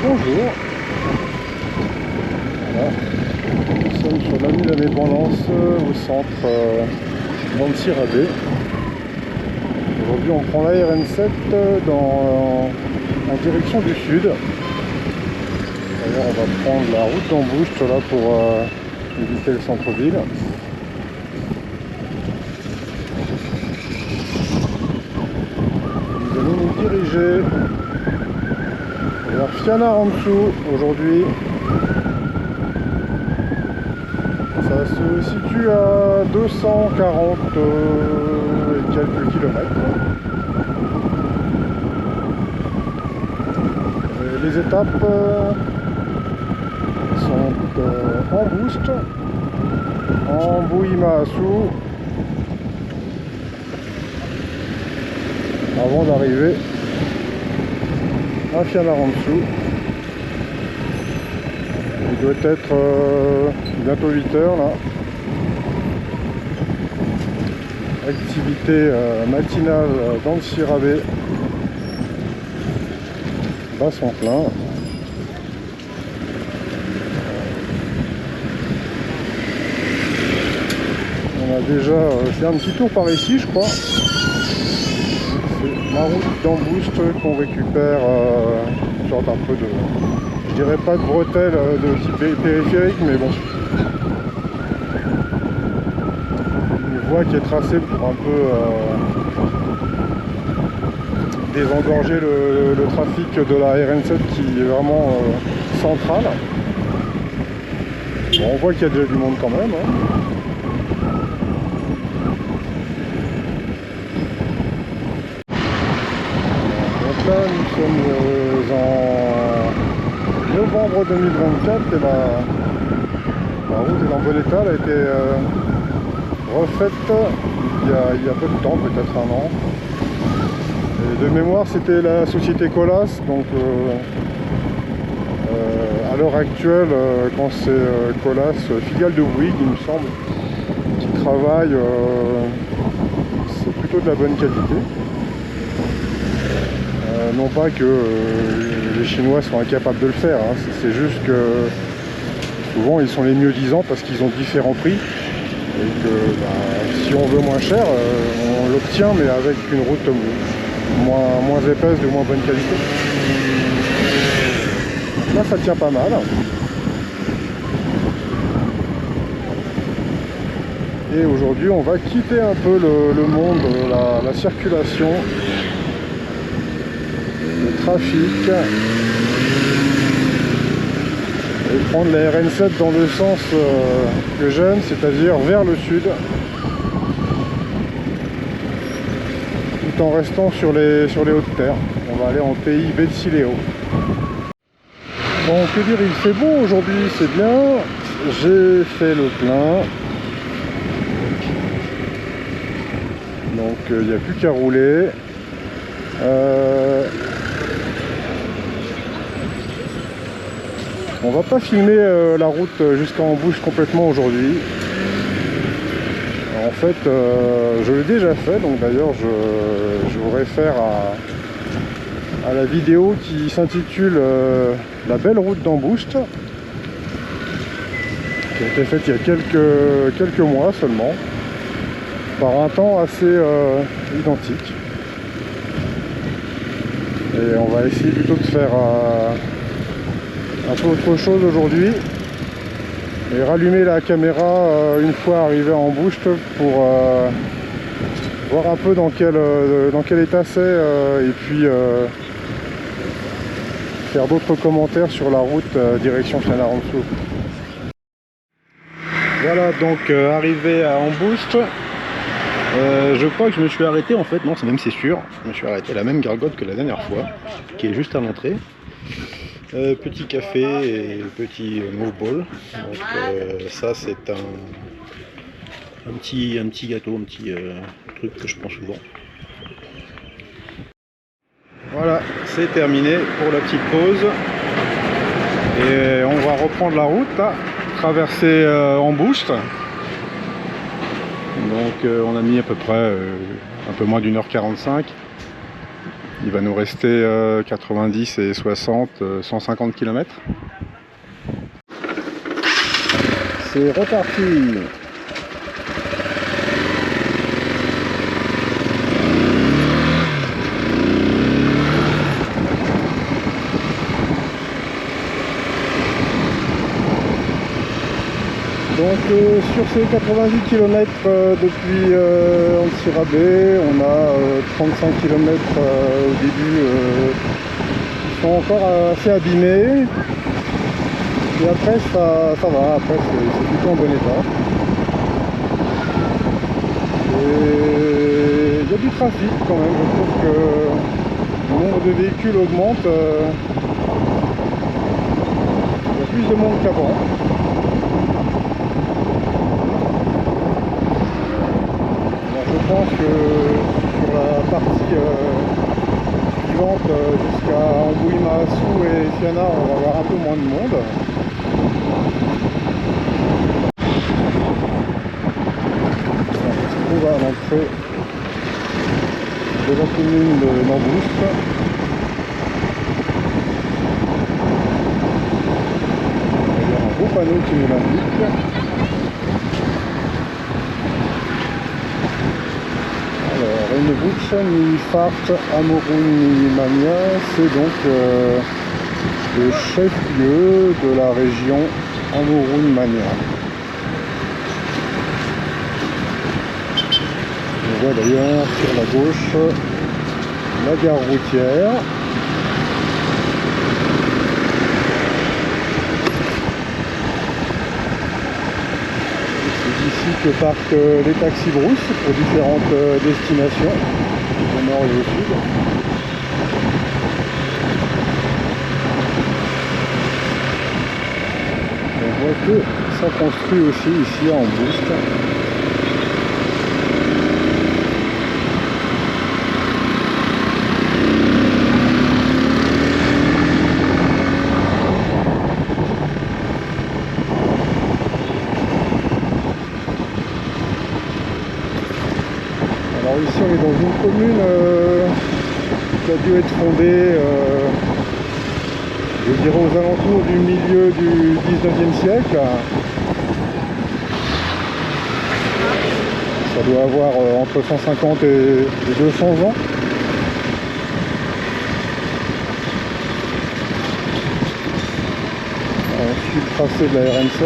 Bonjour. Voilà. Nous sommes sur l'avenue de l'Indépendance au centre d'Antsirabe. Aujourd'hui on prend la RN7 en direction du sud. D'ailleurs on va prendre la route d'Embouste là pour éviter le centre-ville. Nous allons nous diriger vers Fianarantsoa aujourd'hui. Ça se situe à 240 et quelques kilomètres. Et les étapes sont Embouste, Mbuima-Asu, avant d'arriver à Fianarantsoa. Il doit être bientôt 8 heures là. Activité matinale d'Antsirabe bat son plein. On a déjà fait un petit tour par ici je crois. C'est la route d'Embouste qu'on récupère, une sorte un peu de... Je dirais pas de bretelles de type périphérique, mais bon. Une voie qui est tracée pour un peu désengorger le trafic de la RN7 qui est vraiment centrale. Bon, on voit qu'il y a déjà du monde quand même. Hein. Donc là, nous sommes en novembre 2024 et la route est en bon état. Elle a été refaite il y a peu de temps, peut-être un an. Et de mémoire, c'était la société Colas. Donc à l'heure actuelle, quand c'est Colas, filiale de Bouygues, il me semble, qui travaille, c'est plutôt de la bonne qualité. Non pas que les Chinois sont incapables de le faire, hein. C'est juste que souvent ils sont les mieux disants parce qu'ils ont différents prix et que si on veut moins cher, on l'obtient mais avec une route moins épaisse, de moins bonne qualité. Là ça tient pas mal. Et aujourd'hui on va quitter un peu le monde, la circulation, le trafic, et prendre la RN7 dans le sens que j'aime, c'est-à-dire vers le sud, tout en restant sur les hautes terres. On va aller en pays Betsileo. Bon, que dire, il fait beau aujourd'hui, c'est bien. J'ai fait le plein. Donc il n'y a plus qu'à rouler. On va pas filmer la route jusqu'à Embouste complètement aujourd'hui. En fait, je l'ai déjà fait, donc d'ailleurs je vous réfère à la vidéo qui s'intitule La belle route d'Embouste, qui a été faite il y a quelques mois seulement, par un temps assez identique. Et on va essayer plutôt de faire un peu autre chose aujourd'hui et rallumer la caméra une fois arrivé à Embouste pour voir un peu dans quel état c'est et puis faire d'autres commentaires sur la route direction Fianarantsoa. Voilà, donc arrivé à Embouste. Je crois que je me suis arrêté en fait, non c'est sûr, je me suis arrêté à la même gargote que la dernière fois, qui est juste à l'entrée. Petit café et petit move ball. Donc ça c'est un petit gâteau, un petit truc que je prends souvent. Voilà, c'est terminé pour la petite pause. Et on va reprendre la route là, traverser Embouste. Donc on a mis à peu près un peu moins d'1h45. Il va nous rester 90 et 60, 150 km. C'est reparti. Donc sur ces 90 km depuis Antsirabe, on a 35 km au début qui sont encore assez abîmés. Et après ça va, après c'est plutôt en bon état. Et il y a du trafic quand même, je trouve que le nombre de véhicules augmente. Il y a plus de monde qu'avant. Je pense que sur la partie suivante jusqu'à Amboui-Maassou et Siana, on va avoir un peu moins de monde. On se trouve à l'entrée de la commune de Namboust. Il y a un beau panneau qui nous l'indique. Rennebuch Nifart Amorun Mania, c'est donc le chef-lieu de la région Amorun Mania. On voit d'ailleurs sur la gauche la gare routière. Ici que partent les taxis brousses pour différentes destinations, au nord et au sud. On voit que ça construit aussi ici à Amboust. Alors ici on est dans une commune qui a dû être fondée, je dirais aux alentours du milieu du 19e siècle. Ça doit avoir entre 150 et 200 ans. On suit le tracé de la RN7.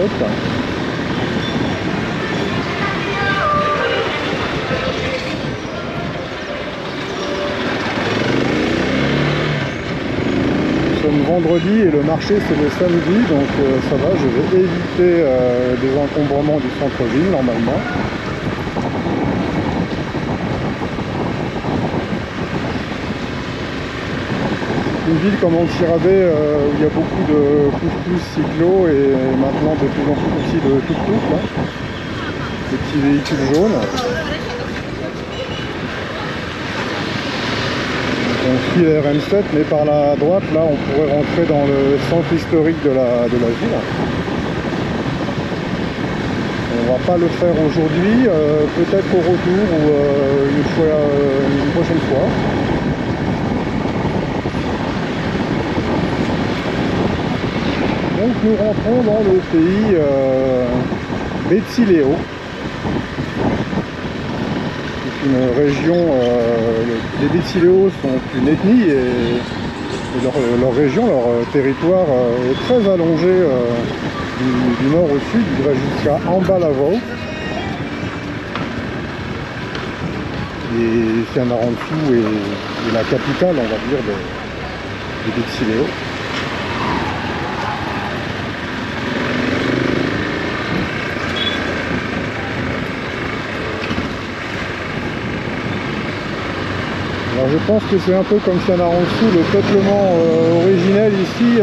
Vendredi et le marché c'est le samedi, donc ça va, je vais éviter des encombrements du centre-ville normalement. Une ville comme Antsirabe où il y a beaucoup de pousse-pousse cyclo et maintenant de plus en plus aussi de tuk-tuk, des petits véhicules jaunes. On suit la RN7, mais par la droite, là, on pourrait rentrer dans le centre historique de la ville. On va pas le faire aujourd'hui, peut-être au retour ou une prochaine fois. Donc nous rentrons dans le pays Betsileo. Une région, les Betsileo sont une ethnie et leur région, leur territoire est très allongé du nord au sud, il va jusqu'à Ambalavao. Et Fianarantsoa est la capitale, on va dire, des Betsileo. Alors je pense que c'est un peu comme Fianarantsoa, le peuplement originel ici,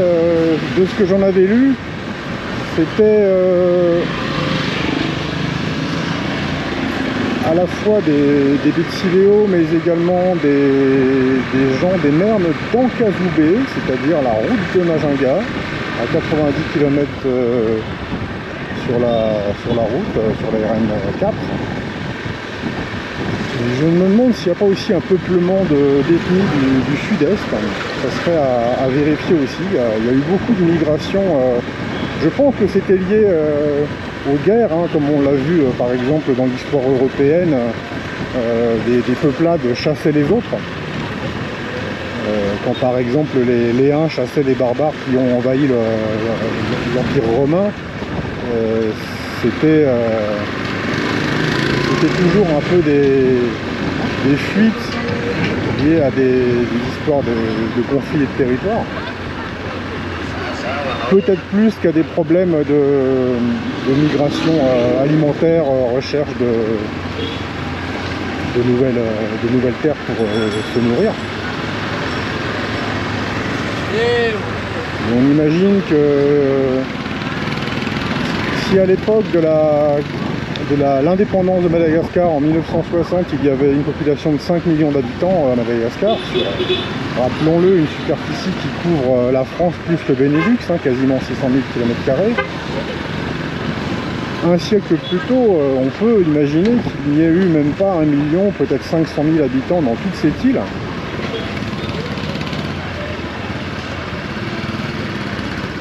de ce que j'en avais lu, c'était à la fois des Betsileo, mais également des gens, des mernes d'Ankazoubé, c'est-à-dire la route de Majinga, à 90 km sur la route, sur la RN4. Je me demande s'il n'y a pas aussi un peuplement d'ethnies du sud-est. Ça serait à vérifier aussi. Il y a eu beaucoup de migrations. Je pense que c'était lié aux guerres, hein, comme on l'a vu par exemple dans l'histoire européenne. Des peuplades chassaient les autres. Quand par exemple les Huns chassaient les barbares qui ont envahi l'Empire romain, c'était toujours un peu des fuites liées à des histoires de conflits et de territoires. Peut-être plus qu'à des problèmes de migration alimentaire, recherche de nouvelles terres pour se nourrir. Et on imagine que si à l'époque de l'indépendance de Madagascar en 1960, il y avait une population de 5 millions d'habitants à Madagascar, rappelons-le, une superficie qui couvre la France plus le Benelux, hein, quasiment 600 000 km². Un siècle plus tôt, on peut imaginer qu'il n'y ait eu même pas 1 million, peut-être 500 000 habitants dans toute cette île.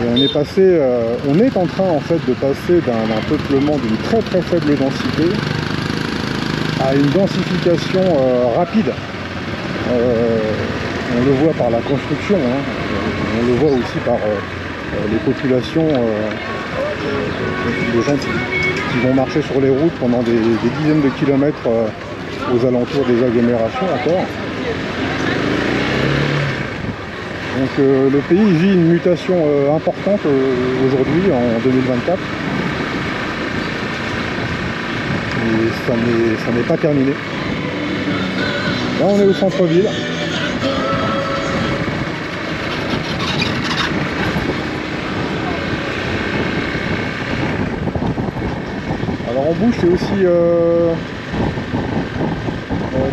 Et on est en train en fait de passer d'un peuplement d'une très très faible densité à une densification rapide. On le voit par la construction, hein. On le voit aussi par les populations, les gens qui vont marcher sur les routes pendant des dizaines de kilomètres aux alentours des agglomérations encore. Donc le pays vit une mutation importante aujourd'hui, en 2024. Et ça n'est pas terminé. Là on est au centre-ville. Alors Ambouche est aussi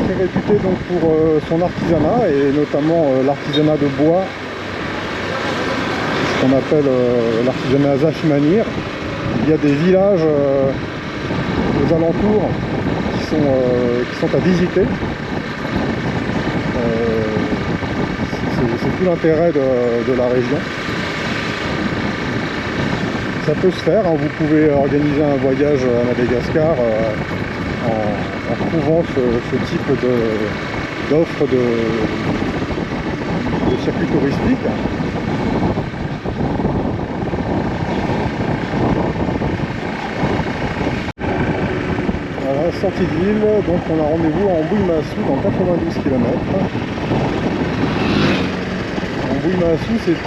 très réputé donc pour son artisanat, et notamment l'artisanat de bois, ce qu'on appelle l'artisanat Zafmanir. Il y a des villages aux alentours qui sont à visiter. C'est tout l'intérêt de la région. Ça peut se faire, hein. Vous pouvez organiser un voyage à Madagascar en trouvant ce type d'offre de circuit touristique. Voilà, sortie de l'île, donc on a rendez-vous à Ambouille-Mahassou dans 92 km. Ambouille-Mahassou, c'est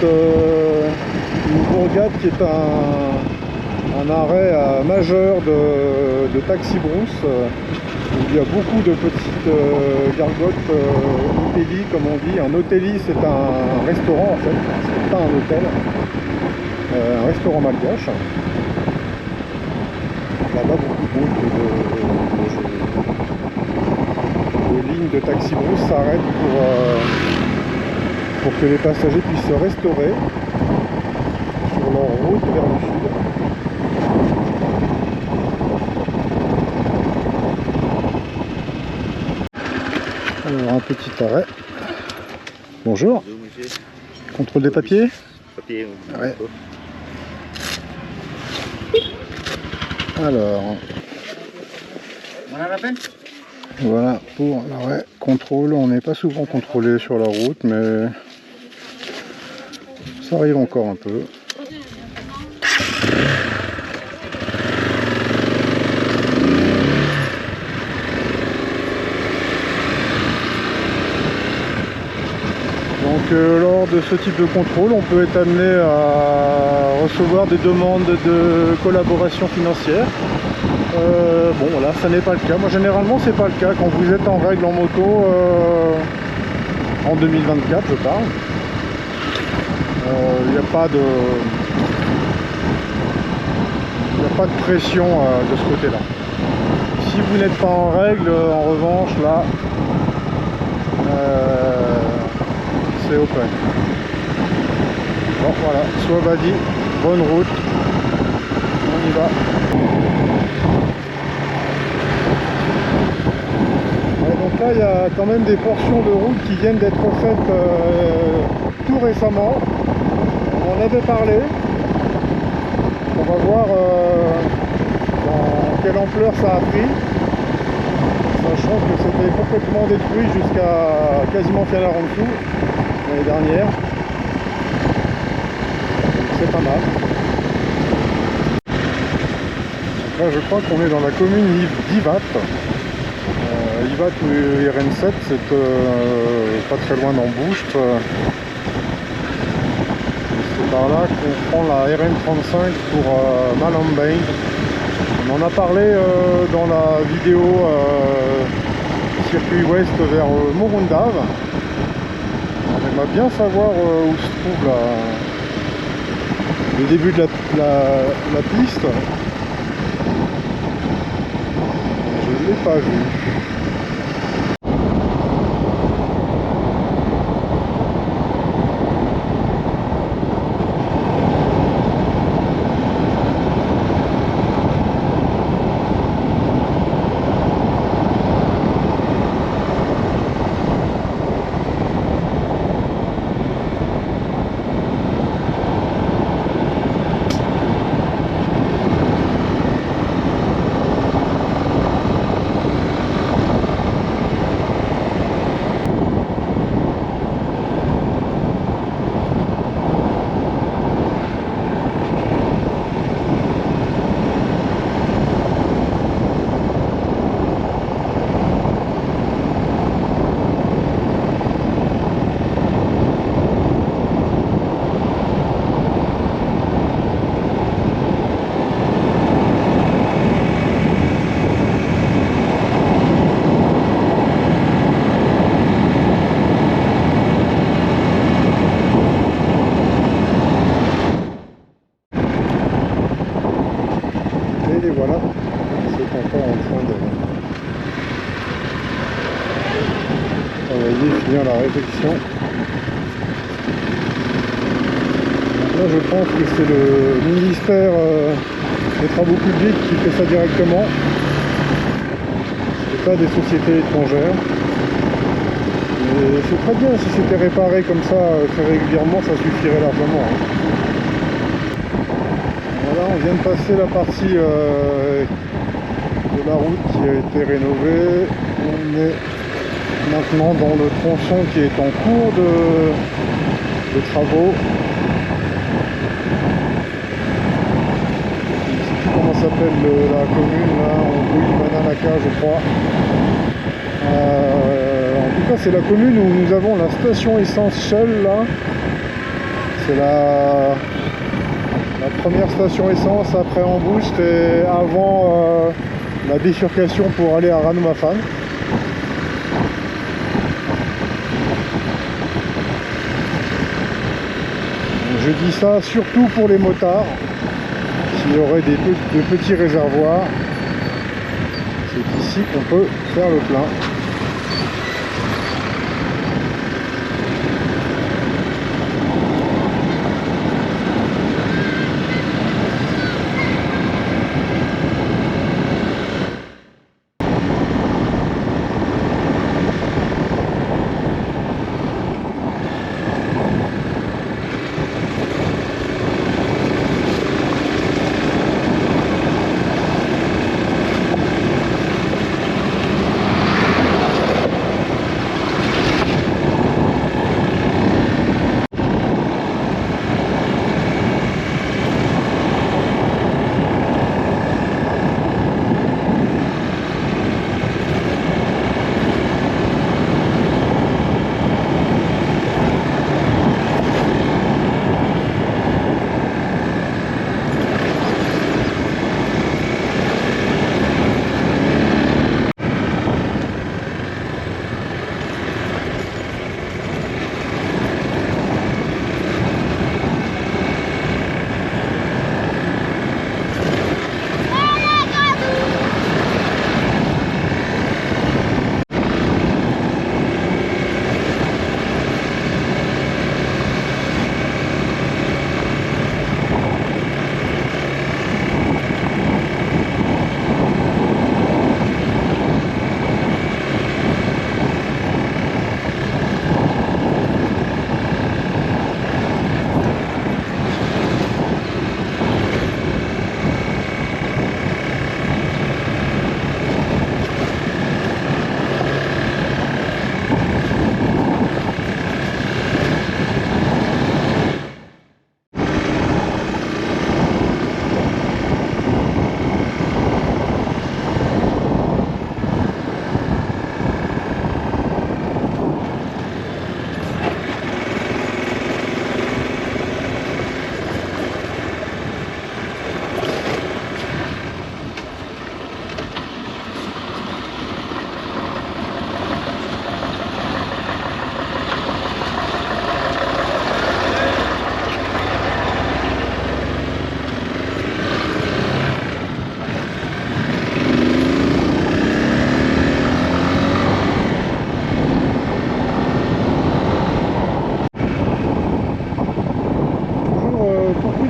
une bourgade qui est un arrêt majeur de taxi-brousse, où il y a beaucoup de petites gargotes, hôtellies comme on dit. Un hôtelli, c'est un restaurant en fait, c'est pas un hôtel, un restaurant malgache. Là-bas, beaucoup de lignes de taxi-brousse s'arrêtent pour que les passagers puissent se restaurer sur leur route vers le sud. Alors un petit arrêt. Bonjour. Bonjour monsieur. Contrôle des papiers. Papier. Ouais. Alors. Voilà pour l'arrêt. Contrôle. On n'est pas souvent contrôlé sur la route, mais ça arrive encore un peu. Donc lors de ce type de contrôle, on peut être amené à recevoir des demandes de collaboration financière. Bon là, ça n'est pas le cas. Moi généralement c'est pas le cas quand vous êtes en règle en moto en 2024, je parle. Il n'y a pas de pression de ce côté-là. Si vous n'êtes pas en règle, en revanche, là, c'est open. Bon, voilà, soit Badi, bonne route, on y va. Donc là, il y a quand même des portions de route qui viennent d'être faites tout récemment. On en avait parlé. On va voir dans quelle ampleur ça a pris. Sachant que c'était complètement détruit jusqu'à quasiment Fianna en dessous l'année dernière. C'est pas mal. Donc là, je crois qu'on est dans la commune d'Ivat. Ivat ou RN7, c'est pas très loin d'Amboucht. C'est par là qu'on prend la RN35 pour Malambay. On en a parlé dans la vidéo circuit ouest vers Morundave. On aimerait bien savoir où se trouve le début de la piste. Je ne l'ai pas vu. Et voilà, c'est encore en train de travailler, finir la réflexion. Donc là, je pense que c'est le ministère des Travaux Publics qui fait ça directement. C'est pas des sociétés étrangères. Mais c'est très bien, si c'était réparé comme ça très régulièrement, ça suffirait largement. Voilà, on vient de passer la partie de la route qui a été rénovée. On est maintenant dans le tronçon qui est en cours de travaux. Je ne sais plus comment s'appelle la commune, là, en Manalaca, je crois. En tout cas, c'est la commune où nous avons la station essence Shell, là. C'est la première station essence après Amboucht et avant la bifurcation pour aller à Ranumafan. Je dis ça surtout pour les motards qui auraient de petits réservoirs. C'est ici qu'on peut faire le plein.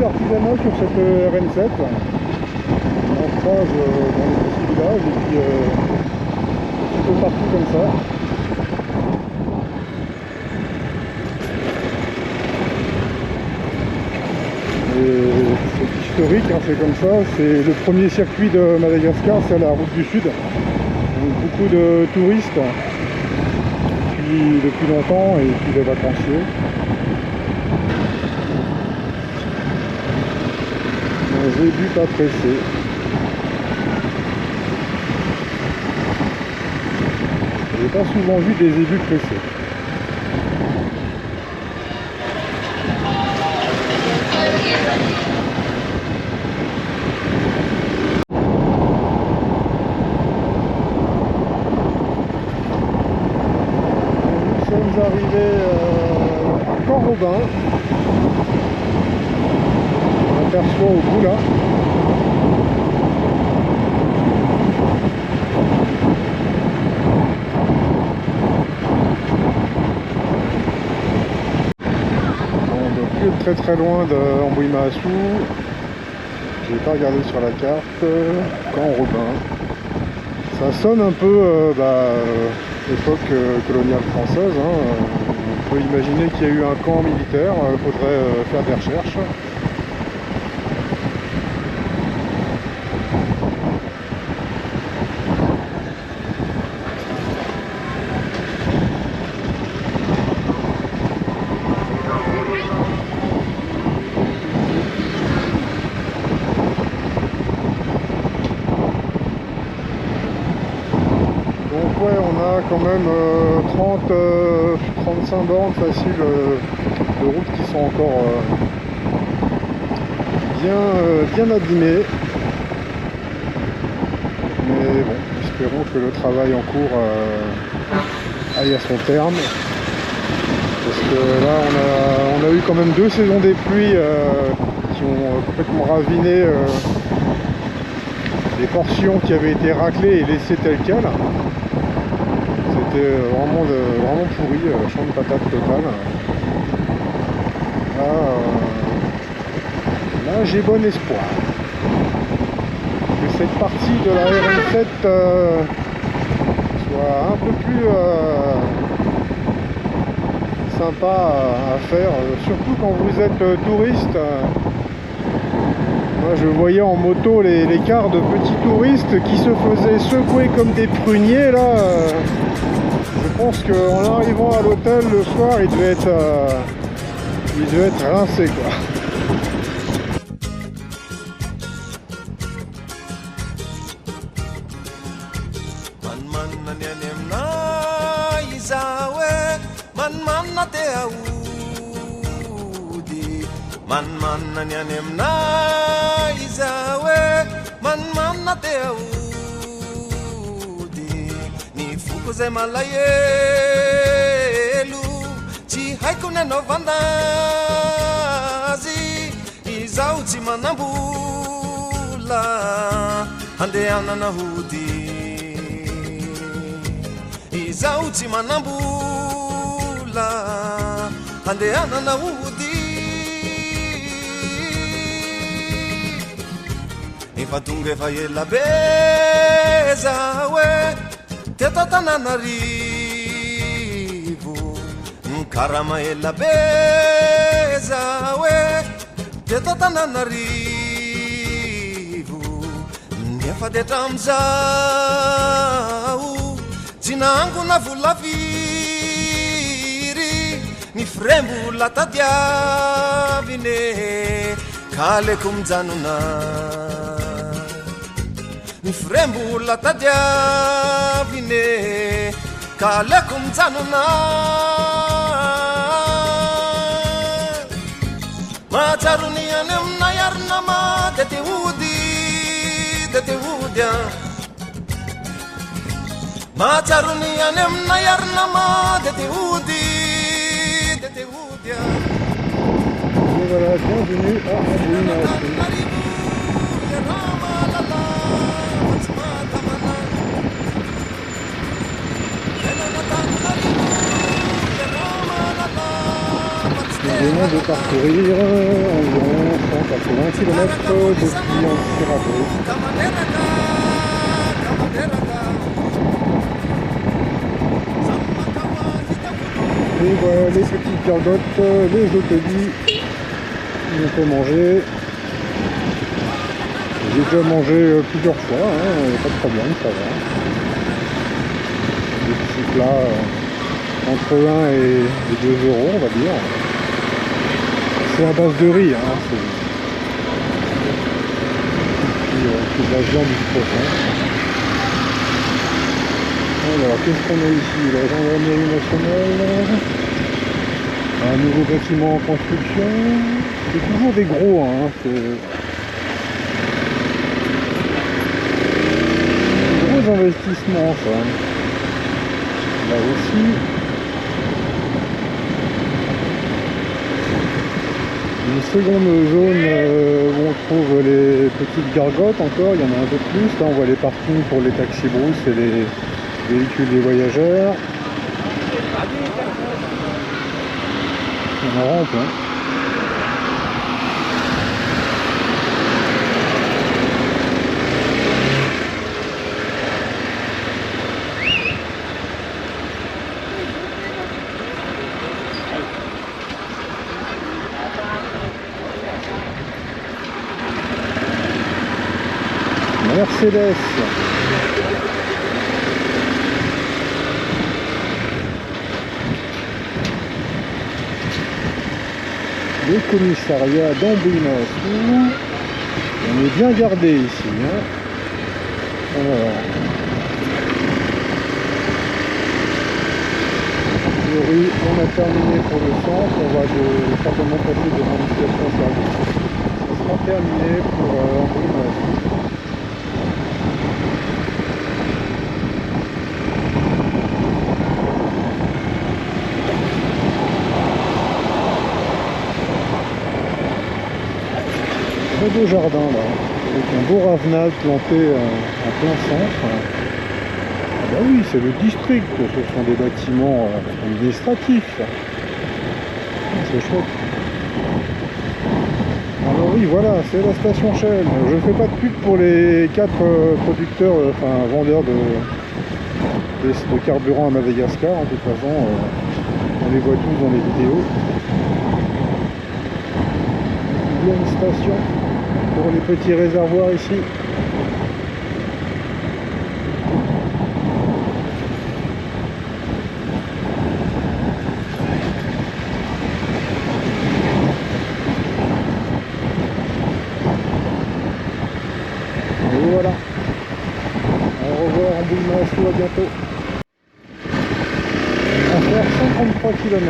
l'artisanat sur cette RN7. On croise dans les petits villages et puis un petit peu partout comme ça. Et c'est historique, hein, c'est comme ça. C'est le premier circuit de Madagascar, c'est la route du Sud. Donc beaucoup de touristes depuis longtemps et puis des vacanciers. Un zébu pas pressé. J'ai pas souvent vu des zébus pressés. Nous sommes arrivés à Port-Robin. On aperçoit au bout là. Très loin d'Ambouima-Assou. J'ai pas regardé sur la carte. Camp Robin. Ça sonne un peu époque coloniale française. Hein. On peut imaginer qu'il y a eu un camp militaire. Il faudrait faire des recherches. Ouais, on a quand même 35 bornes faciles de route qui sont encore bien abîmées. Mais bon, espérons que le travail en cours aille à son terme. Parce que là, on a eu quand même 2 saisons des pluies qui ont complètement raviné des portions qui avaient été raclées et laissées telles quelles. C'était vraiment pourri, champ de patates total. Là j'ai bon espoir que cette partie de la RN7 soit un peu plus sympa à faire, surtout quand vous êtes touriste. Moi je voyais en moto les cars de petits touristes qui se faisaient secouer comme des pruniers là. Je pense qu'en arrivant à l'hôtel le soir, il devait être rincé quoi. Zay malaelo tsy haiko ny anaovandazy izaho tsy manambola andehanana hody izaho tsy manambola andehanana hody efa tonga efa ela be zaho teto Tananarivo karama ela be zaho teto Tananarivo nefa de hatramin'izao tsy nangona vola firy ny frembola tadiavine ka aleko mijanona ny frembola tadiavine ka aleko mijanona mahatsaro ny any aminay arinama de te hody mahatsaro ny any aminay arinama de te hody Voilà, bienvenue à Ambouima-Assou. Des noms de parcourir environ 180 km depuis Antsirabe. Et voilà les petites gargotes, les autobus, on peut manger. J'ai déjà mangé plusieurs fois, hein, pas de problème, ça va. Des petits plats entre 1 et 2 euros, on va dire. C'est à base de riz, hein, c'est de la viande du poisson. Alors, qu'est-ce qu'on a ici? La gendarmerie nationale. Un nouveau bâtiment en construction. C'est toujours des gros, hein, investissements, ça. Là aussi. Une seconde zone où on trouve les petites gargotes encore, il y en a un peu plus. Là on voit les parkings pour les taxis-brousses et les véhicules des voyageurs. Il y en a vraiment plein. Mercedes. Le commissariat d'Ambouinassou. On est bien gardé ici. Hein. Alors. A priori, on a terminé pour le centre. On va certainement passer devant une station-service. Ça sera terminé pour Ambouinassou. Très beau jardin là, avec un beau ravenal planté en plein centre. Ah bah oui, c'est le district, ce sont des bâtiments administratifs. C'est chouette. Alors oui, voilà, c'est la station Shell. Je ne fais pas de pub pour les 4 producteurs, enfin vendeurs de carburant à Madagascar. En toute façon, on les voit tous dans les vidéos. Il y a une station pour les petits réservoirs ici. Et voilà. Au revoir Ambouinassou, à bientôt. On va faire 53 km.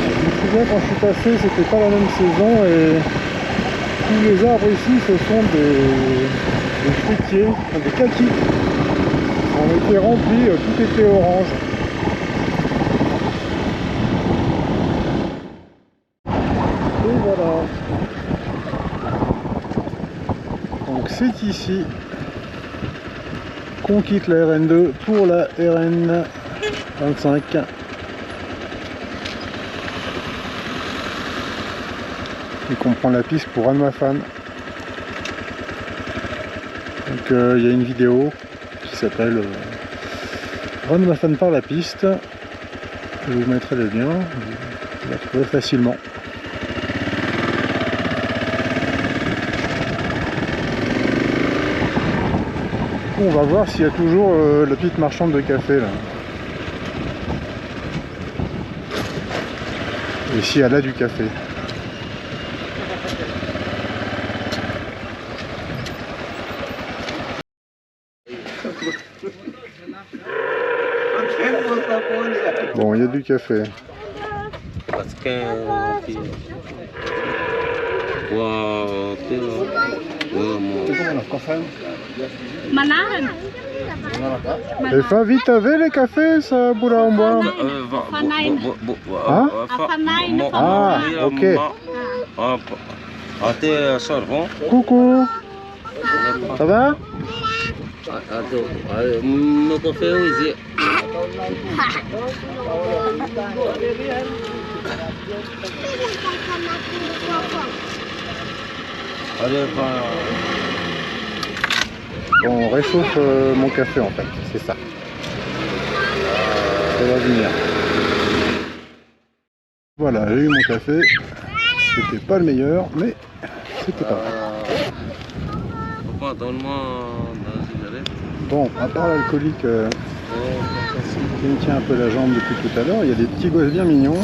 Je me souviens quand je suis passé, c'était pas la même saison et tous les arbres ici ce sont des fruitiers, des kakis. On était remplis, tout était orange. Et voilà. Donc c'est ici qu'on quitte la RN2 pour la RN25. Et qu'on prend la piste pour Annemaffan. Donc il y a une vidéo qui s'appelle Annemaffan par la piste. Je vous mettrai le lien, vous la trouverez facilement. On va voir s'il y a toujours la petite marchande de café là. Et si elle a du café. Bon, il y a du café. Enfin, vite, avec les cafés, ça boula en bois. Hein? Ah, ok. Coucou. Ça va? Meu café hoje. Bon, on réchauffe mon café en fait, c'est ça. Ça va venir. Voilà, j'ai eu mon café. C'était pas le meilleur, mais c'était pas mal. Papa, donne-moi la cigarette. Bon, à part l'alcoolique qui me tient un peu la jambe depuis tout à l'heure, il y a des petits gosses bien mignons.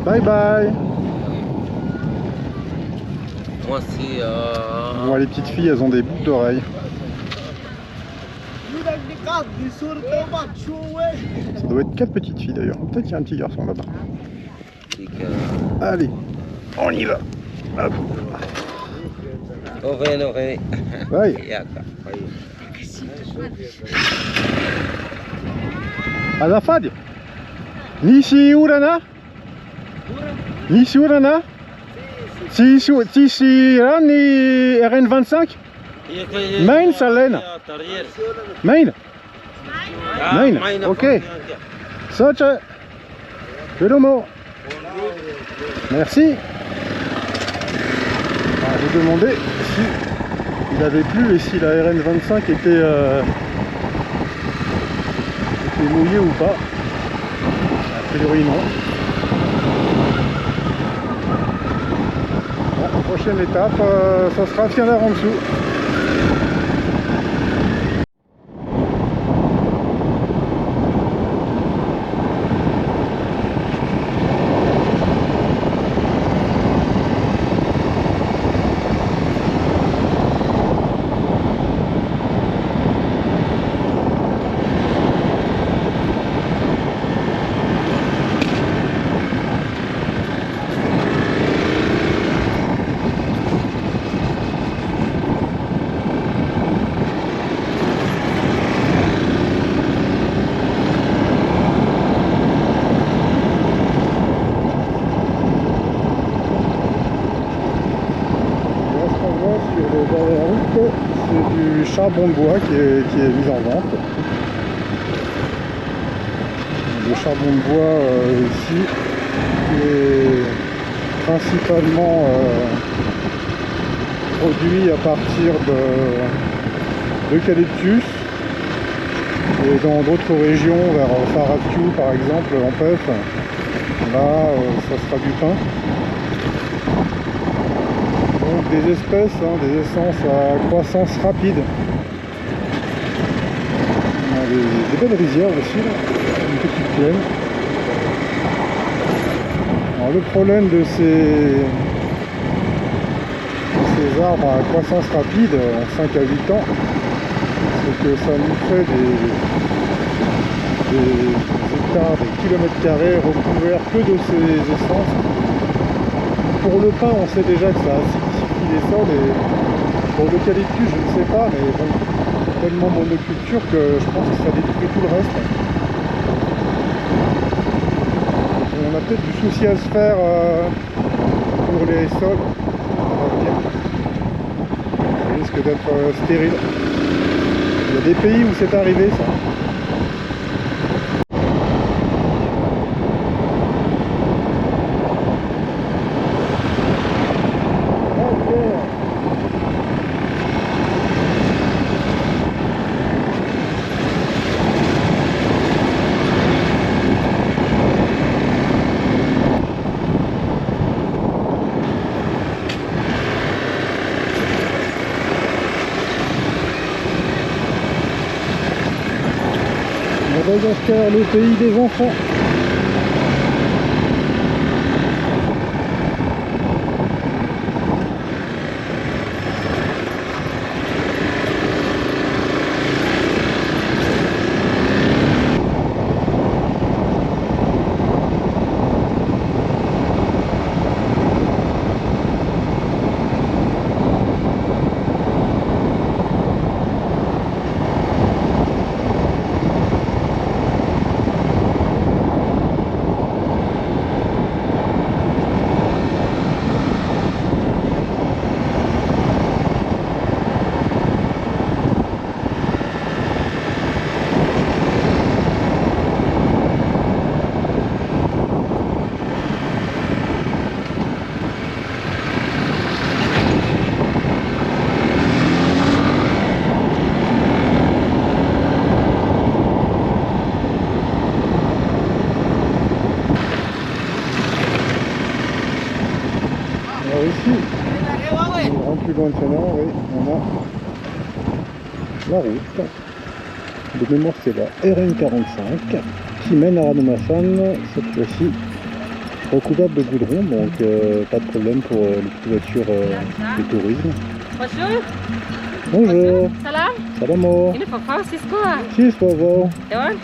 Bye bye. Moi, c'est... Bon, les petites filles, elles ont des boucles d'oreilles. Ça doit être 4 petites filles d'ailleurs. Peut-être qu'il y a un petit garçon là-bas. Allez, on y va. Hop. Ouais. Azafad. Nisi urana? Nisi urana? Si rani RN25? Main Salena. Main? Main. Ok. Socha. Velomo. Merci. J'ai demandé si il avait plu et si la RN25 était mouillée ou pas. A priori non. Bon, prochaine étape, ça sera Fianar en dessous. C'est du charbon de bois qui est mis en vente. Le charbon de bois ici qui est principalement produit à partir d'eucalyptus et dans d'autres régions, vers Farakyu par exemple, en Pef, là ça sera du pin. Donc des espèces, des essences à croissance rapide. On a des belles rizières aussi, là. Une petite plaine. Alors, le problème de ces arbres à croissance rapide, en 5 à 8 ans, c'est que ça nous fait des hectares, des kilomètres carrés recouverts que de ces essences. Pour le pain, on sait déjà que ça acidifie les sols, et pour l'eucalyptus, je ne sais pas, mais bon, tellement monoculture que je pense que ça détruit tout le reste. On a peut-être du souci à se faire pour les sols à l'avenir. Ça risque d'être stérile. Il y a des pays où c'est arrivé ça. Madagascar, le pays des enfants. Alors ici, on rentre plus loin de Sénat, oui, on a la route. De mémoire c'est la RN45 qui mène à Ranomassan, cette fois-ci recouverte de goudron, donc pas de problème pour les petites voitures de tourisme. Bonjour. Bonjour. Salam. Salamo. Ini Papa Cisco. Cheers, Pavo. Ewan.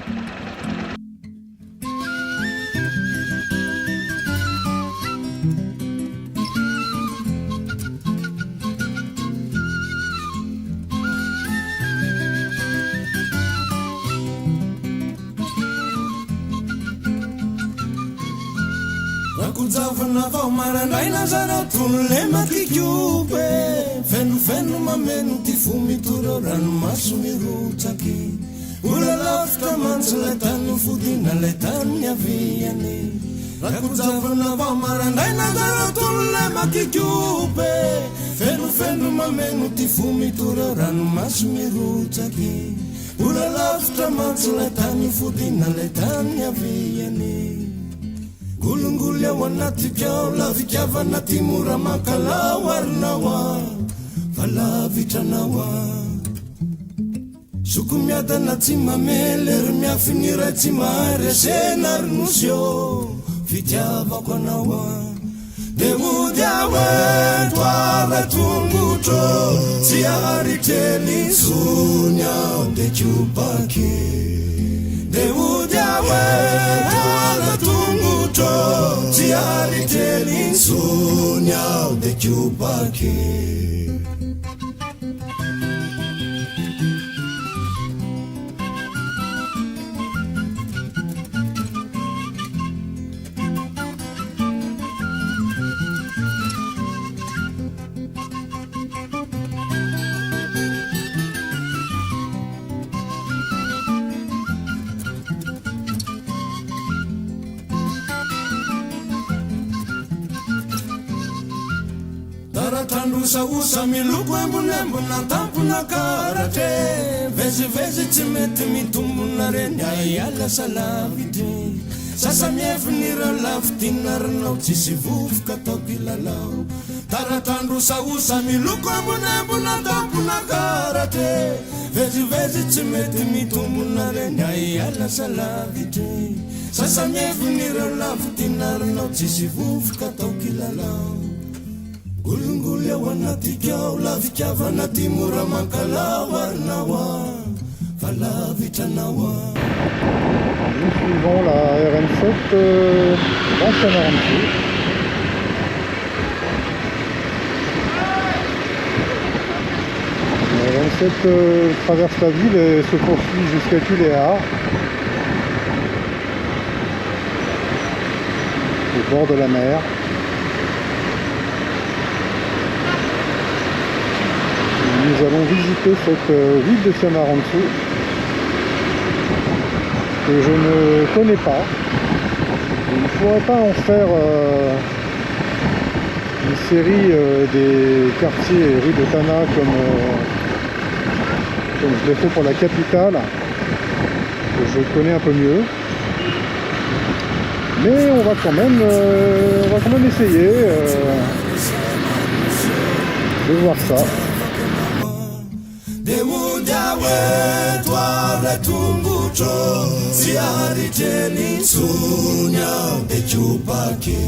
Rakujavana vao marandraina zareo tolole makikiope fenofeno mameno ty fomitoro ranomaso mirotsaky ola lavitra mantsy lay tany fodina lay tany aviany rakujavana vao marandraina zareo tolole makikiope fenofeno mameno ty fomitoro ranomaso mirotsaky ola lavitra mantsy lay tany fodina lay tany aviany Gulungulya wanatikao lavikavana timura makala warnawa valavitanawa Sukumyada na timamele miafinira timare senarnusyo fitiava kwanawa Demudia wetwa retunguto siariteli sunya de chupaki Demudia wetwa retunguto Tiariteli sunya de chupaki Tarandusa usa miluku embulembu na tampu na karate Vezi vezi timeti mitumbu na renya yala salavite Sasa miefinira laftina rnau tisivufu katoki lalau Tarandusa usa miluku embulembu na tampu na karate Vezi vezi timeti mitumbu na renya yala salavite Sasa miefinira laftina rnau tisivufu katoki lalau Gulungulya wanatikao lavikavana timura makala warnawa valavitanawa Nous suivons la RN7 dans Saint-Laurent-de-Sous. La RN7 traverse la ville et se poursuit jusqu'à Tuléar, au bord de la mer. Nous allons visiter cette ville de Saint-Laurent-de-Sous que je ne connais pas. Il ne faudrait pas en faire une série des quartiers et rues de Tana comme je l'ai fait pour la capitale, que je connais un peu mieux. Mais on va quand même essayer de voir ça. Demudia wetwa retunguto siariteli sunya de chupaki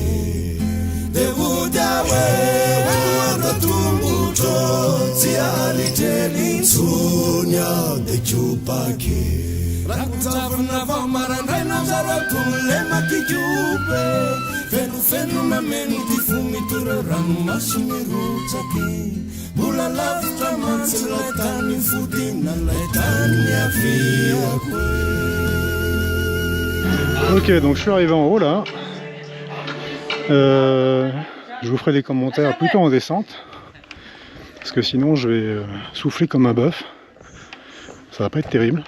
Demudia wetwa retunguto siariteli sunya de chupaki Rakutavana vamarandraina zaratule makijupe Fenu mamenu tifumitura ranomaso mirotsaki Bula lavitra mantsy lay tany fodina lay tany aviako Ok, donc je suis arrivé en haut là. Je vous ferai des commentaires plutôt en descente. Parce que sinon je vais souffler comme un bœuf. Ça va pas être terrible.